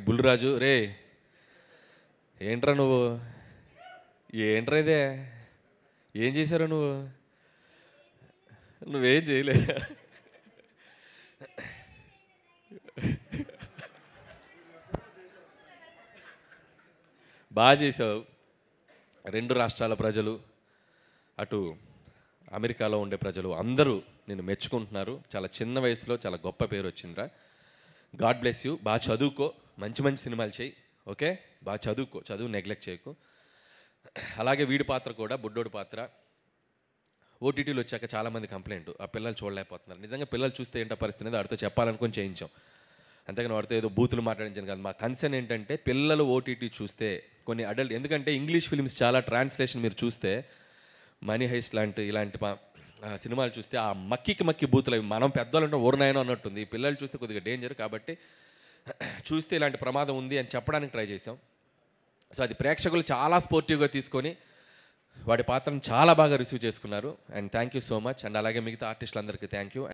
బుల్లిరాజు రే ఏంట్రా నువ్వు ఏంట్రా ఇదే ఏం చేశారు నువ్వేం చేయలే బాగా చేసావు. రెండు రాష్ట్రాల ప్రజలు అటు అమెరికాలో ఉండే ప్రజలు అందరూ నిన్ను మెచ్చుకుంటున్నారు. చాలా చిన్న వయసులో చాలా గొప్ప పేరు వచ్చిందిరా. God bless you. బాగా చదువుకో, మంచి మంచి సినిమాలు చేయి. ఓకే, బాగా చదువుకో, చదువు నెగ్లెక్ట్ చేయకు. అలాగే వీడి పాత్ర కూడా, బుడ్డోడి పాత్ర ఓటీటీలు వచ్చాక చాలామంది కంప్లైంట్, ఆ పిల్లలు చూడలేకపోతున్నారు. నిజంగా పిల్లలు చూస్తే ఏంటో పరిస్థితి అనేది వాడితో చెప్పాలనుకొని చేయించాం. అంతేగాని వాడితో ఏదో బూతులు మాట్లాడించాను కాదు. మా కన్సర్న్ ఏంటంటే పిల్లలు ఓటీటీ చూస్తే కొన్ని అడల్ట్, ఎందుకంటే ఇంగ్లీష్ ఫిల్మ్స్ చాలా ట్రాన్స్లేషన్ మీరు చూస్తే మనీ హైస్ట్ ఇలాంటి సినిమాలు చూస్తే ఆ మక్కి బూతులు అవి మనం పెద్దవాళ్ళు అంటే ఓరునాయనో అన్నట్టుంది. ఈ పిల్లలు చూస్తే కొద్దిగా డేంజర్. కాబట్టి చూస్తే ఇలాంటి ప్రమాదం ఉంది అని చెప్పడానికి ట్రై చేసాం. సో అది ప్రేక్షకులు చాలా స్పోర్టివ్గా తీసుకొని వాడి పాత్రను చాలా బాగా రిసీవ్ చేసుకున్నారు. And thank you so much. And అలాగే మిగతా ఆర్టిస్టులందరికీ థ్యాంక్ యూ.